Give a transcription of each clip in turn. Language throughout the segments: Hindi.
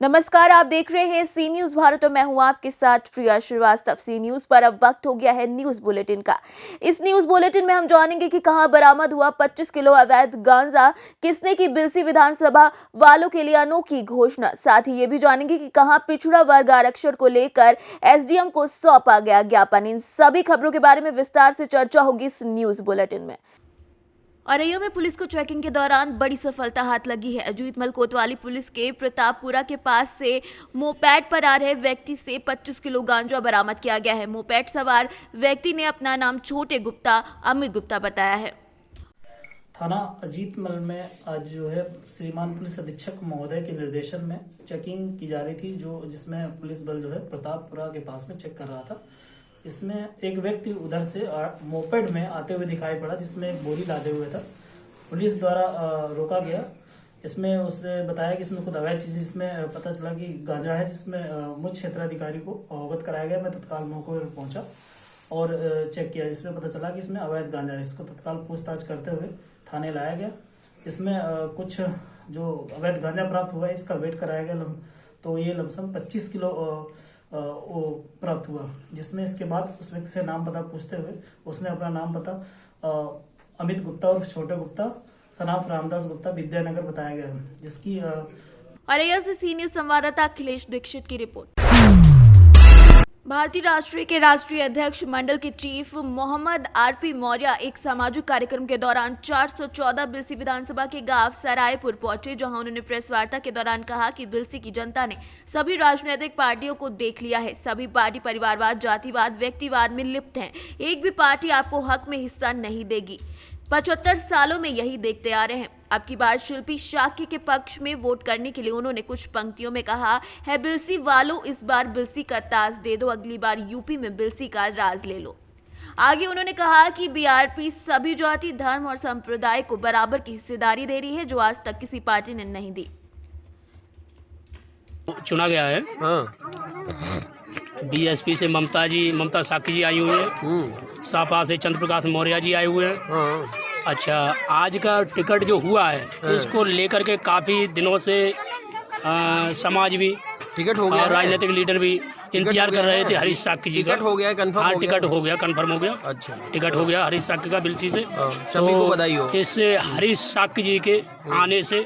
नमस्कार, आप देख रहे हैं सी न्यूज भारत और मैं हूं आपके साथ प्रिया श्रीवास्तव। सी न्यूज पर अब वक्त हो गया है न्यूज बुलेटिन का। इस न्यूज बुलेटिन में हम जानेंगे कि कहां बरामद हुआ 25 किलो अवैध गांजा, किसने की बिलसी विधानसभा वालों के लिए अनोखी घोषणा। साथ ही ये भी जानेंगे कि कहां पिछड़ा वर्ग आरक्षण को लेकर एसडीएम को सौंपा गया ज्ञापन। इन सभी खबरों के बारे में विस्तार से चर्चा होगी इस न्यूज बुलेटिन में। औरैया में पुलिस को चेकिंग के दौरान बड़ी सफलता हाथ लगी है। अजीतमल कोतवाली पुलिस के प्रतापपुरा के पास से मोपेड पर आ रहे व्यक्ति से 25 किलो गांजा बरामद किया गया है। मोपेड सवार व्यक्ति ने अपना नाम छोटे गुप्ता अमित गुप्ता बताया है। थाना अजीतमल में आज जो है श्रीमान पुलिस अधीक्षक महोदय के निर्देशन में चेकिंग की जा रही थी, जिसमें पुलिस बल जो है प्रतापपुरा के पास में चेक कर रहा था। इसमें एक व्यक्ति उधर से मोपेड में आते हुए दिखाई पड़ा, जिसमें एक बोरी लादे हुए था। पुलिस द्वारा रोका गया। इसमें उसने बताया कि इसमें कुछ अवैध चीज, इसमें पता चला कि गांजा है, जिसमें मुख्य क्षेत्राधिकारी को अवगत कराया गया। मैं तत्काल मौके पर पहुंचा और चेक किया, जिसमें पता चला कि इसमें अवैध गांजा है। इसको तत्काल पूछताछ करते हुए थाने लाया गया। इसमें कुछ जो अवैध गांजा प्राप्त हुआ है, इसका वेट कराया गया, तो ये लमसम 25 किलो वो प्राप्त हुआ। जिसमें इसके बाद उस व्यक्ति से नाम पता पूछते हुए उसने अपना नाम पता अमित गुप्ता और छोटे गुप्ता सनाफ रामदास गुप्ता विद्यानगर बताया गया, जिसकी औरैया से सी न्यूज संवाददाता अखिलेश दीक्षित की रिपोर्ट। भारतीय राष्ट्रीय के राष्ट्रीय अध्यक्ष मंडल के चीफ मोहम्मद आरपी मौर्य एक सामाजिक कार्यक्रम के दौरान 414 बिलसी विधानसभा के गांव सरायपुर पहुंचे, जहां उन्होंने प्रेस वार्ता के दौरान कहा कि बिलसी की जनता ने सभी राजनीतिक पार्टियों को देख लिया है। सभी पार्टी परिवारवाद, जातिवाद, व्यक्तिवाद में लिप्त हैं। एक भी पार्टी आपको हक में हिस्सा नहीं देगी। 75 सालों में यही देखते आ रहे हैं। अब की बार शिल्पी शाक्य के पक्ष में वोट करने के लिए उन्होंने कुछ पंक्तियों में कहा है, बिलसी वालों इस बार बिलसी का ताज दे दो, अगली बार यूपी में बिलसी का राज ले लो। आगे उन्होंने कहा कि बीआरपी सभी जाति, धर्म और संप्रदाय को बराबर की हिस्सेदारी दे रही है, जो आज तक किसी पार्टी ने नहीं दी। चुना गया है। बीएसपी से ममता साकी जी आई हुई है। सपा से चंद्र प्रकाश मौर्य जी आए हुए हैं। अच्छा, आज का टिकट जो हुआ है इसको लेकर के काफ़ी दिनों से समाज भी टिकट हो गया और राजनीतिक लीडर भी इंतजार कर रहे थे हरीश साकी जी का। टिकट हो गया कंफर्म? हाँ, टिकट हो गया, कंफर्म हो गया। अच्छा, टिकट हो गया हरीश साकी का बिलसी से। सभी को बधाई हो। इससे हरीश साकी जी के आने से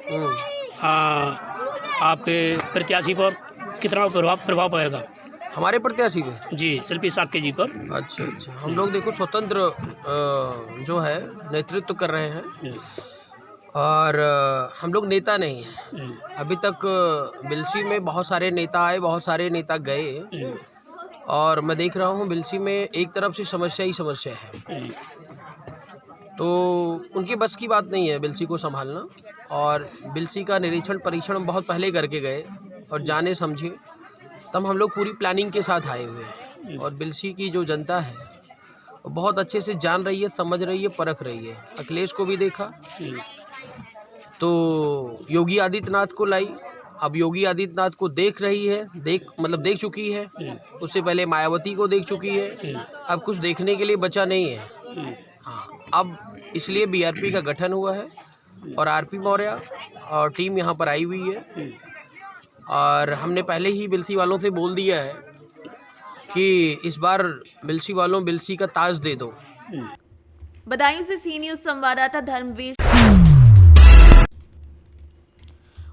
आपके प्रत्याशी पर कितना प्रभाव पड़ेगा? हमारे प्रत्याशी पे जी, शिल्पी साकी जी पर। अच्छा, हम लोग देखो स्वतंत्र जो है नेतृत्व कर रहे हैं और हम लोग नेता नहीं हैं। अभी तक बिलसी में बहुत सारे नेता आए, बहुत सारे नेता गए और मैं देख रहा हूँ बिलसी में एक तरफ से समस्या ही समस्या है, तो उनकी बस की बात नहीं है बिलसी को संभालना। और बिलसी का निरीक्षण परीक्षण बहुत पहले करके गए और जाने समझे, तब हम लोग पूरी प्लानिंग के साथ आए हुए हैं। और बिलसी की जो जनता है वो बहुत अच्छे से जान रही है, समझ रही है, परख रही है। अखिलेश को भी देखा तो योगी आदित्यनाथ को लाई, अब योगी आदित्यनाथ को देख रही है, देख चुकी है। उससे पहले मायावती को देख चुकी है। अब कुछ देखने के लिए बचा नहीं है। हाँ, अब इसलिए बीआरपी का गठन हुआ है और आरपी मौर्य और टीम यहाँ पर आई हुई है। और हमने पहले ही बिलसी वालों से बोल दिया है कि इस बार बिलसी वालों बिलसी का ताज दे दो। बदायूं से सी न्यूज संवाददाता धर्मवीर।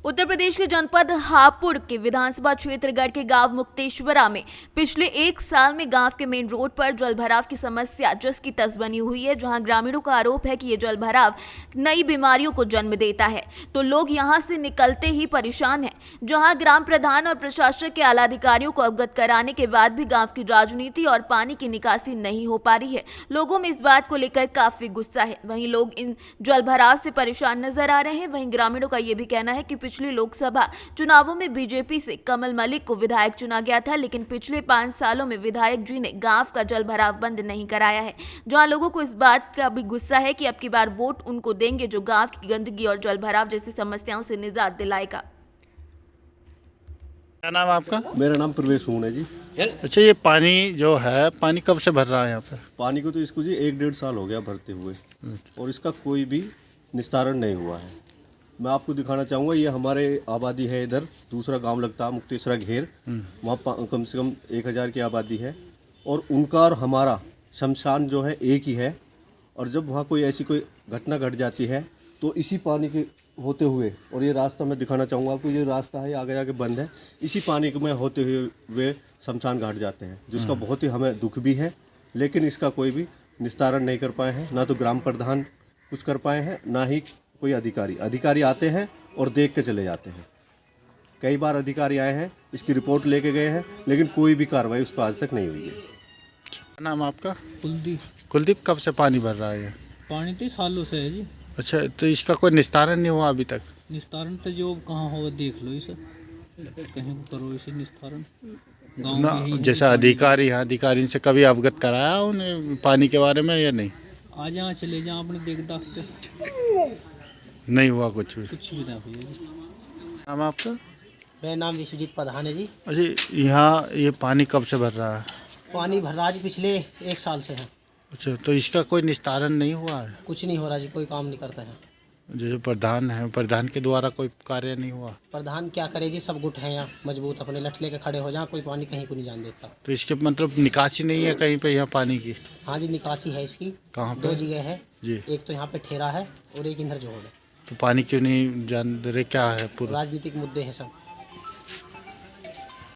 उत्तर प्रदेश के जनपद हापुड़ के विधानसभा क्षेत्र गढ़ के गांव मुक्तेश्वरा में पिछले एक साल में गांव के मेन रोड पर जलभराव की समस्या जस की तस बनी हुई है, जहां ग्रामीणों का आरोप है कि ये जलभराव नई बीमारियों को जन्म देता है, तो लोग यहां से निकलते ही परेशान हैं। जहां ग्राम प्रधान और प्रशासन के आला अधिकारियों को अवगत कराने के बाद भी गाँव की राजनीति और पानी की निकासी नहीं हो पा रही है। लोगों में इस बात को लेकर काफी गुस्सा है। वहीं लोग इन जलभराव से परेशान नजर आ रहे हैं। वहीं ग्रामीणों का ये भी कहना है कि पिछले लोकसभा चुनावों में बीजेपी से कमल मलिक को विधायक चुना गया था, लेकिन पिछले 5 सालों में विधायक जी ने गांव का जल भराव बंद नहीं कराया है। जहां लोगों को इस बात का भी गुस्सा है कि अब की बार वोट उनको देंगे जो गांव की गंदगी और जल भराव जैसी समस्याओं से निजात दिलाएगा। क्या नाम है आपका? मेरा नाम प्रवेश हूँ है जी। अच्छा, ये पानी जो है, पानी कब से भर रहा है यहाँ पे? पानी को तो इसको जी 1-1.5 साल हो गया भरते हुए और इसका कोई भी निस्तारण नहीं हुआ है। मैं आपको दिखाना चाहूँगा, ये हमारे आबादी है इधर, दूसरा गांव लगता है मुक्तेश्वरा घेर, वहाँ कम से कम 1000 की आबादी है, और उनका और हमारा शमशान जो है एक ही है। और जब वहाँ कोई ऐसी कोई घटना घट जाती है तो इसी पानी के होते हुए, और ये रास्ता मैं दिखाना चाहूँगा आपको, ये रास्ता है आगे जाके बंद है, इसी पानी में होते हुए वे शमशान घाट जाते हैं, जिसका बहुत ही हमें दुख भी है। लेकिन इसका कोई भी निस्तारण नहीं कर पाए हैं, ना तो ग्राम प्रधान कुछ कर पाए हैं, ना ही कोई अधिकारी आते हैं और देख के चले जाते हैं। कई बार अधिकारी आए हैं, इसकी रिपोर्ट लेके गए हैं, लेकिन कोई भी कार्रवाई उस पर आज तक नहीं हुई है। क्या नाम आपका? कुलदीप। कुलदीप, कब से पानी भर रहा है ये? पानी तो सालों से है जी। अच्छा, तो इसका कोई निस्तारण नहीं हुआ अभी तक? निस्तारण तो जो कहाँ हो देख लो इसे, कहीं करो इसे निस्तारण। गाँव ना, में ही जैसा अधिकारी से कभी अवगत कराया उन्हें पानी के बारे में या नहीं? आ जहाँ चले जाओ अपने देख दाख के, नहीं हुआ कुछ भी? कुछ भी ना हुई। नाम आपका? मेरा नाम विश्वजीत प्रधान है जी। अच्छा, यहाँ ये पानी कब से भर रहा है? पानी भर रहा जी पिछले 1 साल से है। अच्छा, तो इसका कोई निस्तारण नहीं हुआ है? कुछ नहीं हो रहा जी, कोई काम नहीं करता है। जैसे प्रधान है, प्रधान के द्वारा कोई कार्य नहीं हुआ? प्रधान क्या करे जी, सब गुट हैं यहाँ मजबूत, अपने लठ लेके खड़े हो जहाँ, कोई पानी कहीं को नहीं जान देता। तो इसके मतलब निकासी नहीं है कहीं पे यहाँ पानी की? हाँ जी, निकासी है इसकी। कहाँ पे? 2 जगह है जी। एक तो यहाँ पे ठेरा है और एक इधर जोड़ है। तो पानी क्यों नहीं जान दे रहे, क्या है पूरा? राजनीतिक मुद्दे हैं सब।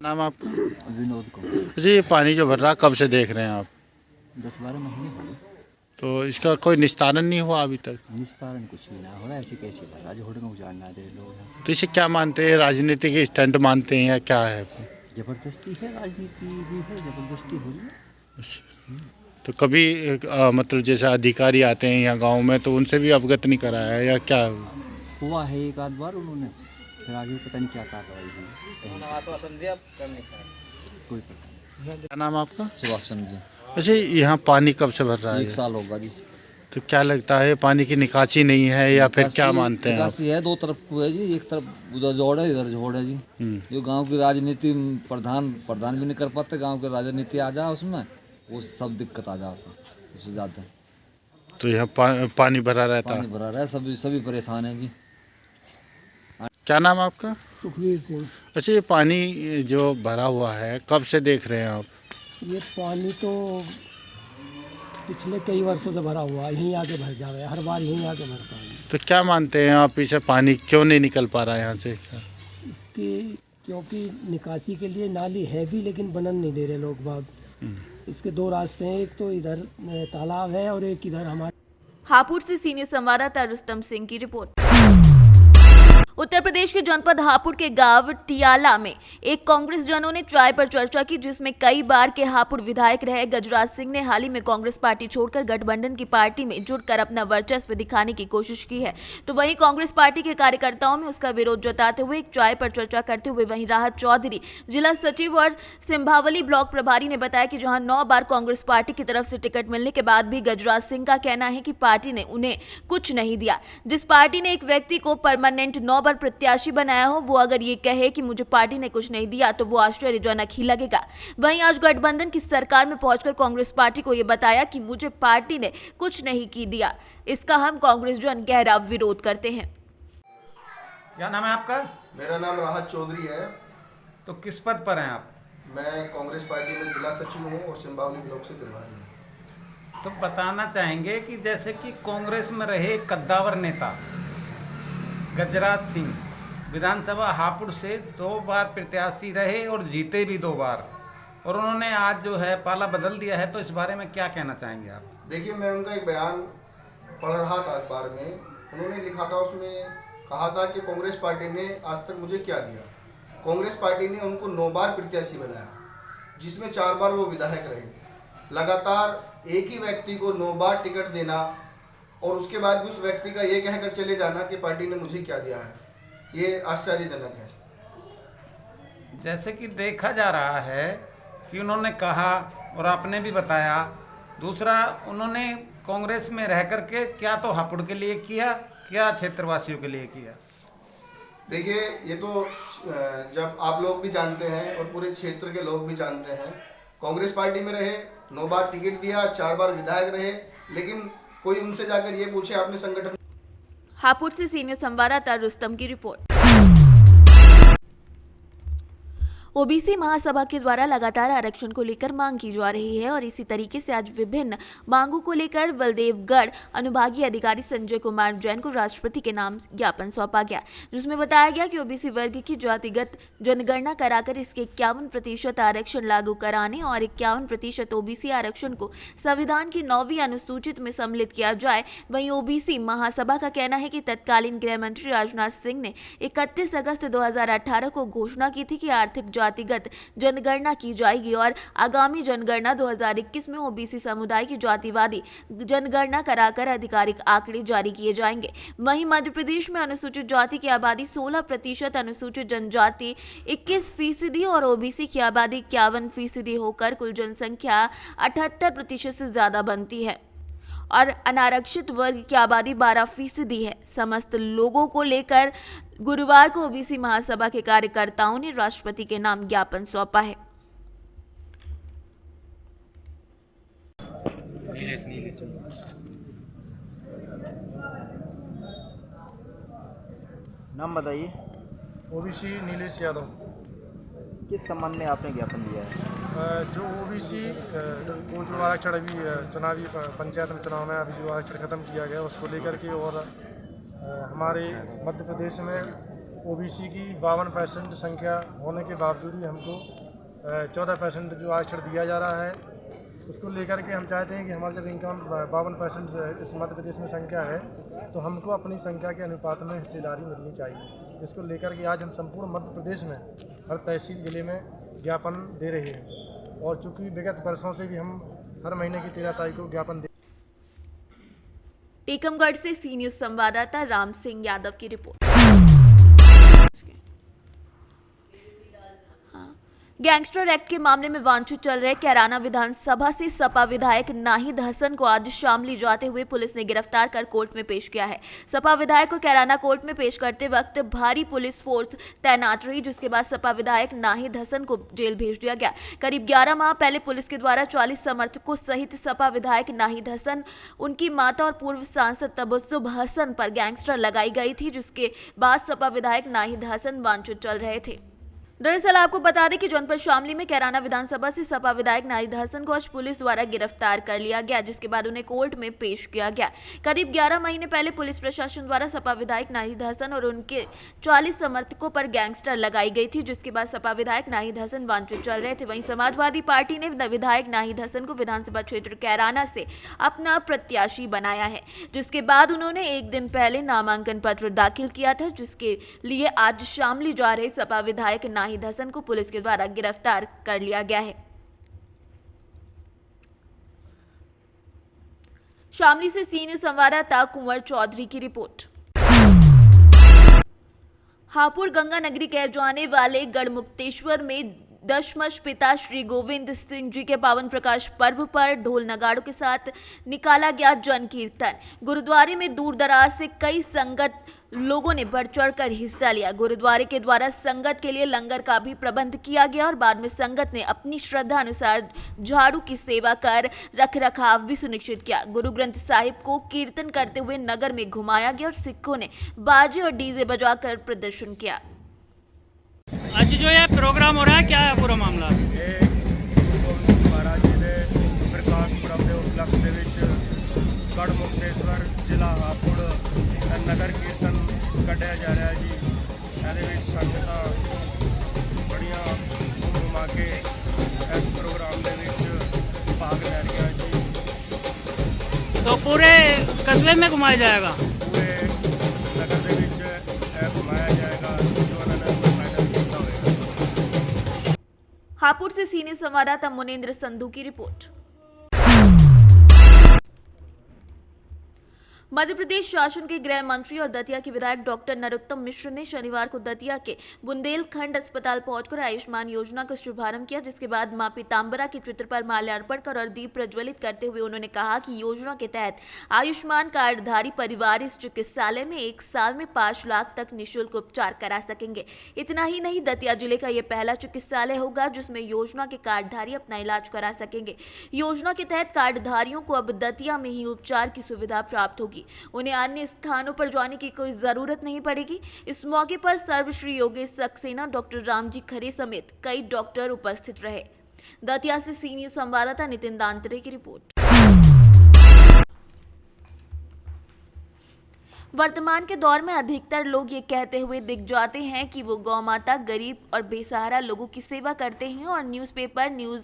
नाम आपका? विनोद को। अच्छा, ये पानी जो भर रहा कब से देख रहे हैं आप? 10-12 महीने हो गए। तो इसका कोई निस्तारण नहीं हुआ अभी तक? निस्तारण कुछ भी ना हो रहा है, ऐसे कैसे भर रहा, जोड़ में उजाड़ना दे रहे लोग यहाँ से। तो इसे क्या मानते हैं, राजनीतिक स्टंट मानते हैं या क्या है? जबरदस्ती है, राजनीति भी है, जबरदस्ती हो रही है। तो कभी मतलब जैसे अधिकारी आते हैं यहाँ गांव में तो उनसे भी अवगत नहीं कराया है या क्या? हुआ है 1 आध बार उन्होंने, फिर आगे पता नहीं क्या कार्रवाई हुई, कोई पता नहीं। क्या नाम आपका? सुभाष चंद्र जी। अच्छा, यहाँ पानी कब से भर रहा है? 1 साल होगा जी। तो क्या लगता है पानी की निकासी नहीं है या फिर क्या मानते हैं आप? निकासी है, 2 तरफ को है जी, एक तरफ उधर जोड़ है, इधर जोड़ है जी। जो गांव की राजनीति प्रधान भी नहीं कर पाते, गांव की राजनीति आ जाए उसमें, वो सब दिक्कत आ जाता सबसे ज़्यादा। तो यहाँ पानी भरा रहता पानी है? भरा रहा है, सभी परेशान हैं जी। क्या नाम आपका? सुखवीर सिंह। अच्छा, ये पानी जो भरा हुआ है कब से देख रहे हैं आप? ये पानी तो पिछले कई वर्षों से भरा हुआ है, यहीं आके भर जावे, हर बार यहीं आके भरता है। तो क्या मानते हैं आप, इसे पानी क्यों नहीं निकल पा रहा है यहाँ से? इसकी क्योंकि निकासी के लिए नाली है भी, लेकिन बनन नहीं दे रहे लोग बाग। इसके 2 रास्ते हैं, एक तो इधर तालाब है और एक इधर हमारे। हापुड़ से सीनियर संवाददाता रुस्तम सिंह की रिपोर्ट। उत्तर प्रदेश के जनपद हापुड़ के गांव टियाला में एक कांग्रेस जनों ने चाय पर चर्चा की, जिसमें कई बार के हापुड़ विधायक रहे गजराज सिंह ने हाल ही में कांग्रेस पार्टी छोड़कर गठबंधन की पार्टी में जुड़कर अपना वर्चस्व दिखाने की कोशिश की है। तो वहीं कांग्रेस पार्टी के कार्यकर्ताओं में उसका विरोध जताते हुए एक चाय पर चर्चा करते हुए वहीं राहत चौधरी जिला सचिव और सिंभावली ब्लॉक प्रभारी ने बताया कि जहां 9 बार कांग्रेस पार्टी की तरफ से टिकट मिलने के बाद भी गजराज सिंह का कहना है कि पार्टी ने उन्हें कुछ नहीं दिया। जिस पार्टी ने एक व्यक्ति को परमानेंट 9 बार प्रत्याशी बनाया हो, वो अगर ये कहे कि मुझे पार्टी ने कुछ नहीं दिया तो वो आश्चर्यजनक ही लगेगा। वहीं आज गठबंधन की सरकार में पहुंचकर कांग्रेस पार्टी को ये बताया कि मुझे पार्टी ने कुछ नहीं की दिया, इसका हम कांग्रेस जन गहरा विरोध करते हैं। क्या नाम है आपका? मेरा नाम राहत चौधरी है। तो किस पद पर हैं आप? मैं कांग्रेस पार्टी में जिला सचिव हूँ और सिंभावली ब्लॉक से प्रभारी हूँ। तो बताना चाहेंगे कि जैसे कि कांग्रेस में रहे कद्दावर नेता गजराज सिंह विधानसभा हापुड़ से 2 बार प्रत्याशी रहे और जीते भी 2 बार, और उन्होंने आज जो है पाला बदल दिया है, तो इस बारे में क्या कहना चाहेंगे आप? देखिए, मैं उनका एक बयान पढ़ रहा था अखबार में, उन्होंने लिखा था, उसमें कहा था कि कांग्रेस पार्टी ने आज तक मुझे क्या दिया। कांग्रेस पार्टी ने उनको 9 बार प्रत्याशी बनाया, जिसमें 4 बार वो विधायक रहे। लगातार एक ही व्यक्ति को 9 बार टिकट देना और उसके बाद भी उस व्यक्ति का ये कहकर चले जाना कि पार्टी ने मुझे क्या दिया है, ये आश्चर्यजनक है। जैसे कि देखा जा रहा है कि उन्होंने कहा और आपने भी बताया, दूसरा उन्होंने कांग्रेस में रह करके क्या तो हापुड़ के लिए किया, क्या क्षेत्रवासियों के लिए किया। देखिए, ये तो जब आप लोग भी जानते हैं और पूरे क्षेत्र के लोग भी जानते हैं, कांग्रेस पार्टी में रहे, 9 बार टिकट दिया, 4 बार विधायक रहे, लेकिन कोई उनसे जाकर ये पूछे आपने संगठन। हापुड़ से सीनियर संवाददाता रुस्तम की रिपोर्ट। ओबीसी महासभा के द्वारा लगातार आरक्षण को लेकर मांग की जा रही है और इसी तरीके से आज विभिन्न मांगों को लेकर बलदेवगढ़ अनुभागीय अधिकारी संजय कुमार जैन को राष्ट्रपति के नाम ज्ञापन सौंपा गया, जिसमें बताया गया कि ओबीसी वर्ग की जातिगत जनगणना कराकर इसके 51% आरक्षण लागू कराने और 51% ओबीसी आरक्षण को संविधान की 9वीं अनुसूचित में सम्मिलित किया जाए। वहीं ओबीसी महासभा का कहना है कि तत्कालीन गृह मंत्री राजनाथ सिंह ने 31 अगस्त 2018 को घोषणा की थी कि आर्थिक जातिगत जनगणना की जाएगी और आगामी जनगणना 2021 में ओबीसी समुदाय की जातिवादी जनगणना कराकर आधिकारिक आंकड़े जारी किए जाएंगे। वहीं मध्य प्रदेश में अनुसूचित जाति की आबादी 16%, अनुसूचित जनजाति 21% और ओबीसी की आबादी 51% होकर कुल जनसंख्या 78% से ज्यादा बनती है और अनारक्षित वर्ग की आबादी 12% है। समस्त लोगों को लेकर गुरुवार को ओबीसी महासभा के कार्यकर्ताओं ने राष्ट्रपति के नाम ज्ञापन सौंपा है। नाम बताइए। ओबीसी नीलेश यादव। किस संबंध में आपने ज्ञापन दिया है? जो ओबीसी को जो आरक्षण अभी चुनावी पंचायत में चुनाव में अभी जो आरक्षण खत्म किया गया उसको लेकर के और हमारे मध्य प्रदेश में ओबीसी की 52% संख्या होने के बावजूद भी हमको 14% जो आरक्षण दिया जा रहा है उसको लेकर के हम चाहते हैं कि हमारी जब इनकम 52% इस मध्य प्रदेश में संख्या है तो हमको अपनी संख्या के अनुपात में हिस्सेदारी मिलनी चाहिए। इसको लेकर के आज हम संपूर्ण मध्य प्रदेश में हर तहसील जिले में ज्ञापन दे रहे हैं और चूँकि विगत वर्षों से भी हम हर महीने की 13 तारीख को ज्ञापन दे। टीकमगढ़ से सीनियर संवाददाता राम सिंह यादव की रिपोर्ट। गैंगस्टर एक्ट के मामले में वांछित चल रहे कैराना विधानसभा से सपा विधायक नाहिद हसन को आज शामली जाते हुए पुलिस ने गिरफ्तार कर कोर्ट में पेश किया है। सपा विधायक को कैराना कोर्ट में पेश करते वक्त भारी पुलिस फोर्स तैनात रही, जिसके बाद सपा विधायक नाहिद हसन को जेल भेज दिया गया। करीब 11 माह पहले पुलिस के द्वारा 40 समर्थकों सहित सपा विधायक नाहिद हसन, उनकी माता और पूर्व सांसद तबस्सुम हसन पर गैंगस्टर लगाई गई थी, जिसके बाद सपा विधायक नाहिद हसन वांछित चल रहे थे। दरअसल आपको बता दें कि जनपद शामली में कैराना विधानसभा से सपा विधायक नाहिद हसन को आज पुलिस द्वारा गिरफ्तार कर लिया गया, जिसके बाद उन्हें कोर्ट में पेश किया गया। करीब 11 महीने पहले पुलिस प्रशासन द्वारा सपा विधायक नाहिद हसन और उनके 40 समर्थकों पर गैंगस्टर लगाई गई थी, जिसके बाद सपा विधायक नाहिद हसन वांछित चल रहे थे। वहीं समाजवादी पार्टी ने विधायक नाहिद हसन को विधानसभा क्षेत्र कैराना से अपना प्रत्याशी बनाया है, जिसके बाद उन्होंने एक दिन पहले नामांकन पत्र दाखिल किया था, जिसके लिए आज शामली जा रहे सपा विधायक नाहिद हसन को पुलिस के द्वारा गिरफ्तार कर लिया गया है। शामली से सीनियर संवाददाता कुंवर चौधरी की रिपोर्ट। हापुड़ गंगा नगरी कहे जाने वाले गढ़मुक्तेश्वर में दशमश पिता श्री गोविंद सिंह जी के पावन प्रकाश पर्व पर ढोल नगाड़ों के साथ निकाला गया जन कीर्तन। गुरुद्वारे में दूर दराज से कई संगत लोगों ने बढ़ चढ़ कर हिस्सा लिया। गुरुद्वारे के द्वारा संगत के लिए लंगर का भी प्रबंध किया गया और बाद में संगत ने अपनी श्रद्धा अनुसार झाड़ू की सेवा कर रख रखाव भी सुनिश्चित किया। गुरु ग्रंथ साहिब को कीर्तन करते हुए नगर में घुमाया गया और सिखों ने बाजे और डीजे बजाकर प्रदर्शन किया। आज जो ये प्रोग्राम हो रहा है, क्या है पूरा मामला? महाराज जी ने प्रकाश पुरब के उपलक्ष्य ਦੇ ਵਿੱਚ गढ़मुक्तेश्वर ਜ਼ਿਲ੍ਹਾ ਹਾਪੁੜ नगर कीर्तन ਕੱਢਿਆ ਜਾ ਰਿਹਾ ਜੀ। ਇਹਦੇ ਵਿੱਚ ਸੰਗਤਾਂ ਬੜੀਆਂ ਘੁੰਮਾ ਕੇ ਇਸ ਪ੍ਰੋਗਰਾਮ ਦੇ ਵਿੱਚ ਭਾਗ ਲੈ ਰਹੀਆਂ ਜੀ। तो पूरे कस्बे में घुमाया जाएगा? पूरे नगर ਦੇ ਵਿੱਚ ਇਹ घुमाया जाएगा जो उन्होंने फाइनल किया होगा। हापुड़ से सीनियर संवाददाता मुनेंद्र संधू की रिपोर्ट। मध्य प्रदेश शासन के गृह मंत्री और दतिया के विधायक डॉक्टर नरोत्तम मिश्र ने शनिवार को दतिया के बुंदेलखंड अस्पताल पहुंचकर आयुष्मान योजना का शुभारंभ किया, जिसके बाद मां पीताम्बरा के चित्र पर माल्यार्पण कर और दीप प्रज्वलित करते हुए उन्होंने कहा कि योजना के तहत आयुष्मान कार्डधारी परिवार इस चिकित्सालय में 1 साल में 5 लाख तक निःशुल्क उपचार करा सकेंगे। इतना ही नहीं, दतिया जिले का यह पहला चिकित्सालय होगा जिसमें योजना के कार्डधारी अपना इलाज करा सकेंगे। योजना के तहत कार्डधारियों को अब दतिया में ही उपचार की सुविधा प्राप्त होगी। होगी। उन्हें अन्य स्थानों पर जाने की कोई जरूरत नहीं पड़ेगी। इस मौके पर सर्वश्री योगेश सक्सेना, डॉक्टर रामजी खरे समेत कई डॉक्टर उपस्थित रहे। दतिया से सीनियर संवाददाता नितिन दांतरे की रिपोर्ट। वर्तमान के दौर में अधिकतर लोग ये कहते हुए दिख जाते हैं कि वो गौ माता, गरीब और बेसहारा लोगों की सेवा करते हैं और न्यूज़पेपर, न्यूज़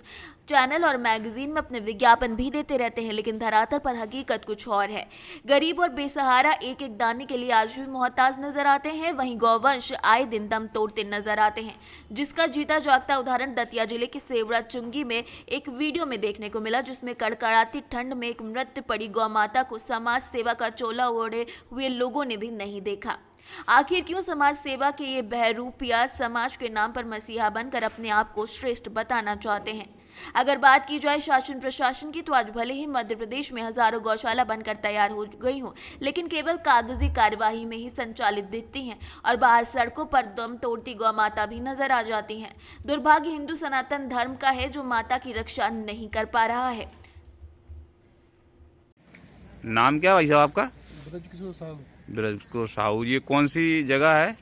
चैनल और मैगजीन में अपने विज्ञापन भी देते रहते हैं, लेकिन धरातल पर हकीकत कुछ और है। गरीब और बेसहारा एक एक दाने के लिए आज भी मोहताज नजर आते हैं। वहीं गौवंश आए दिन दम तोड़ते नजर आते हैं, जिसका जीता जागता उदाहरण दतिया जिले के सेवड़ा चुंगी में एक वीडियो में देखने को मिला, जिसमें कड़कड़ाती ठंड में एक मृत पड़ी गौ माता को समाज सेवा का चोला ओढ़े हुए लोगों ने भी नहीं देखा। आखिर क्यों समाज सेवा के ये बहरूपिया समाज के नाम पर मसीहा बनकर अपने आप को श्रेष्ठ बताना चाहते हैं? अगर बात की जाए शासन प्रशासन की, तो आज भले ही मध्य प्रदेश में हजारों गौशाला बनकर तैयार हो गई हों, लेकिन केवल कागजी कार्यवाही में ही संचालित दिखती हैं और बाहर सड़कों पर दम तोड़ती गौ माता भी नजर आ जाती हैं। दुर्भाग्य हिंदू सनातन धर्म का है, जो माता की रक्षा नहीं कर पा रहा है। नाम क्या भाई साहब आपका? ब्रज किशोर साहब। ब्रज किशोर साहू। ये कौन सी जगह है?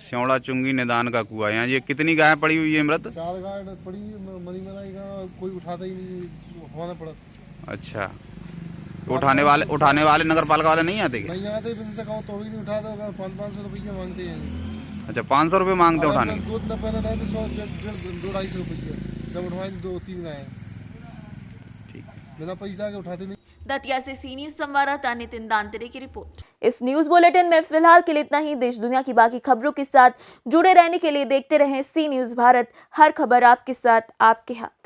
श्यावड़ा चुंगी निदान का कुआं। यहाँ ये कितनी गाय पड़ी हुई है मृत? 4 गाय पड़ी, मरी मराई गाय, कोई उठाता ही नहीं, उठाना पड़ा। अच्छा, तो उठाने वाले नगर पालिका वाले नहीं आते? नहीं आते, इनसे कहो तो भी नहीं उठाते। 500 रुपये मांगते हैं। अच्छा, 500 रुपये मांगते उठाने? दूध न पहले रहे तो 100-250 रुपये, जब उठवाए 2-3 गाय बिना पैसा के उठाते नहीं। दतिया से सीनियर संवाददाता नितिन दांतरे की रिपोर्ट। इस न्यूज बुलेटिन में फिलहाल के लिए इतना ही। देश दुनिया की बाकी खबरों के साथ जुड़े रहने के लिए देखते रहें सी न्यूज भारत। हर खबर आपके साथ, आपके हाथ।